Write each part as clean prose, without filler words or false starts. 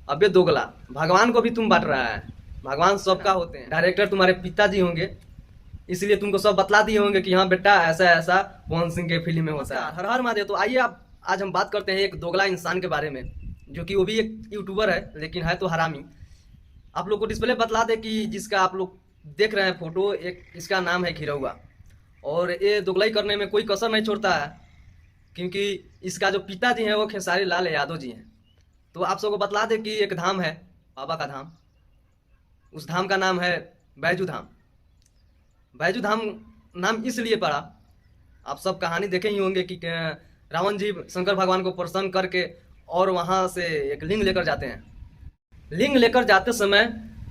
अबे दोगला, भगवान को भी तुम बांट रहा है। भगवान सबका होते हैं। डायरेक्टर तुम्हारे पिताजी होंगे, इसलिए तुमको सब बतला दिए होंगे कि हाँ बेटा ऐसा ऐसा पवन सिंह के फिल्म में होता है। हर हर महादेव। तो आइए आप आज हम बात करते हैं एक दोगला इंसान के बारे में, जो कि वो भी एक यूट्यूबर है लेकिन है तो हरामी। आप लोग को डिस्प्ले बतला दे कि जिसका आप लोग देख रहे हैं फोटो, एक इसका नाम है खिरौआ। और ये दोगलाई करने में कोई कसर नहीं छोड़ता है, क्योंकि इसका जो पिताजी हैं वो खेसारी लाल यादव जी हैं। तो आप सबको बतला दे कि एक धाम है बाबा का धाम, उस धाम का नाम है बैजू धाम। बैजू धाम नाम इसलिए पड़ा, आप सब कहानी देखे ही होंगे कि रावण जी शंकर भगवान को प्रसन्न करके और वहाँ से एक लिंग लेकर जाते हैं। लिंग लेकर जाते समय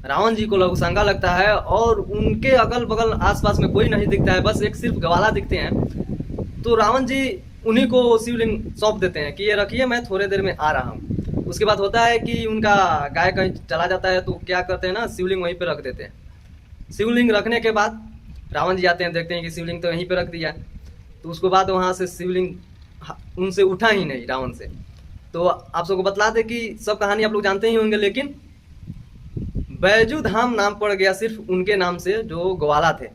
रावण जी को लघुशंका लगता है और उनके अगल बगल आसपास में कोई नहीं दिखता है, बस एक सिर्फ ग्वाला दिखते हैं। तो रावण जी उन्हीं को शिवलिंग सौंप देते हैं कि ये रखिए, मैं थोड़े देर में आ रहा हूँ। उसके बाद होता है कि उनका गाय कहीं चला जाता है, तो क्या करते हैं ना, शिवलिंग वहीं पे रख देते हैं। शिवलिंग रखने के बाद रावण जी आते हैं, देखते हैं कि शिवलिंग तो यहीं पे रख दिया। तो उसके बाद वहाँ से शिवलिंग उनसे उठा ही नहीं रावण से। तो आप सबको बतला दे कि सब कहानी आप लोग जानते ही होंगे, लेकिन बैजू धाम नाम पड़ गया सिर्फ उनके नाम से जो ग्वाला थे,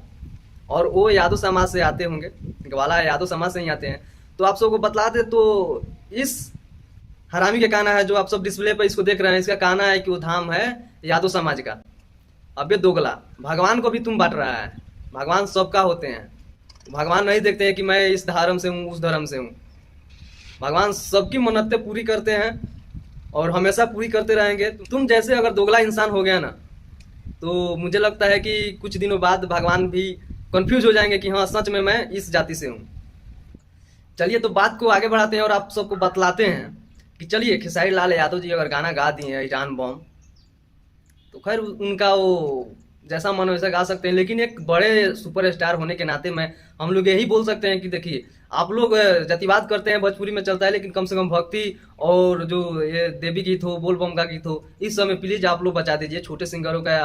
और वो यादव समाज से आते होंगे। ग्वाला यादव समाज से ही आते हैं। तो आप सबको बतला दे, तो इस हरामी का कहना है, जो आप सब डिस्प्ले पर इसको देख रहे हैं, इसका कहना है कि वो धाम है यादव समाज का। अबे दोगला, भगवान को भी तुम बांट रहा है। भगवान सबका होते हैं। भगवान नहीं देखते हैं कि मैं इस धर्म से हूँ उस धर्म से हूँ। भगवान सबकी मन्नतें पूरी करते हैं और हमेशा पूरी करते रहेंगे। तुम जैसे अगर दोगला इंसान हो गया ना, तो मुझे लगता है कि कुछ दिनों बाद भगवान भी कंफ्यूज हो जाएंगे कि हाँ सच में मैं इस जाति से हूँ। चलिए तो बात को आगे बढ़ाते हैं और आप सबको बतलाते हैं कि चलिए खेसारी लाल यादव जी अगर गाना गा दिए हैं ईरान बम, तो खैर उनका वो जैसा मन वैसा गा सकते हैं, लेकिन एक बड़े सुपरस्टार होने के नाते में हम लोग यही बोल सकते हैं कि देखिए आप लोग जातिवाद करते हैं, भोजपुरी में चलता है, लेकिन कम से कम भक्ति और जो ये देवी गीत हो, बोल बम का गीत हो, इस समय प्लीज आप लोग बचा दीजिए। छोटे सिंगरों का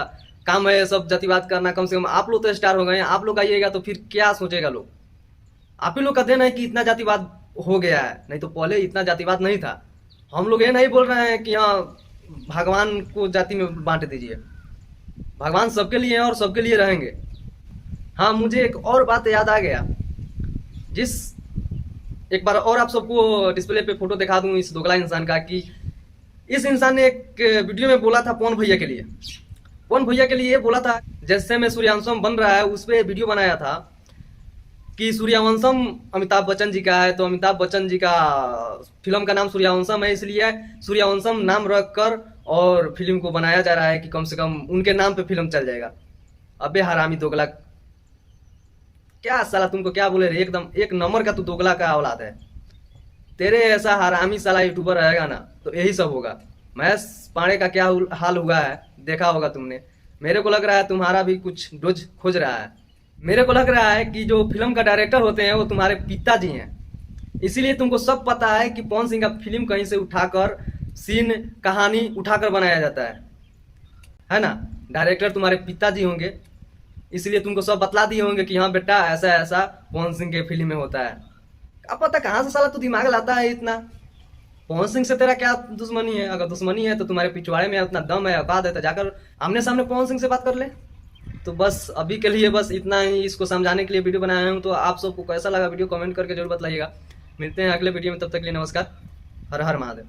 काम है सब जातिवाद करना। कम से कम आप लोग तो स्टार हो गए हैं, आप लोग आइएगा तो फिर क्या सोचेगा लोग। आप ही लोग का देना है कि इतना जातिवाद हो गया है, नहीं तो पहले इतना जातिवाद नहीं था। हम लोग ये नहीं बोल रहे हैं कि हाँ भगवान को जाति में बांट दीजिए। भगवान सबके लिए हैं और सबके लिए रहेंगे। हाँ, मुझे एक और बात याद आ गया, जिस एक बार और आप सबको डिस्प्ले पे फोटो दिखा दूं इस दोगला इंसान का, कि इस इंसान ने एक वीडियो में बोला था पवन भैया के लिए। पवन भैया के लिए ये बोला था, जैसे में सूर्यवंशम बन रहा है उस पर वीडियो बनाया था कि सूर्यवंशम अमिताभ बच्चन जी का है, तो अमिताभ बच्चन जी का फिल्म का नाम सूर्यवंशम है, इसलिए सूर्यवंशम नाम रख कर और फिल्म को बनाया जा रहा है कि कम से कम उनके नाम पे फिल्म चल जाएगा। अबे हरामी दोगला, क्या साला तुमको क्या बोले रे, एकदम एक नंबर का तू दोगला का औलाद है। तेरे ऐसा हरामी साला यूट्यूबर रहेगा ना तो यही सब होगा। महेश पांडे का क्या हाल हुआ है देखा होगा तुमने। मेरे को लग रहा है तुम्हारा भी कुछ डोज खोज रहा है। मेरे को लग रहा है कि जो फिल्म का डायरेक्टर होते हैं वो तुम्हारे पिताजी हैं, इसीलिए तुमको सब पता है कि पवन सिंह का फिल्म कहीं से उठाकर सीन कहानी उठाकर बनाया जाता है ना। डायरेक्टर तुम्हारे पिताजी होंगे, इसलिए तुमको सब बतला दिए होंगे कि हाँ बेटा ऐसा ऐसा पवन सिंह के फिल्म में होता है। अब पता कहाँ से साला तू दिमाग लाता है इतना। पवन सिंह से तेरा क्या दुश्मनी है? अगर दुश्मनी है तो तुम्हारे पिछवाड़े में उतना दम है, औकात है, तो जाकर आमने सामने पवन सिंह से बात कर ले। तो बस अभी के लिए बस इतना ही, इसको समझाने के लिए वीडियो बनाया हूँ। तो आप सबको कैसा लगा वीडियो कमेंट करके जरूर बताइएगा। मिलते हैं अगले वीडियो में, तब तक के लिए नमस्कार। हर हर महादेव।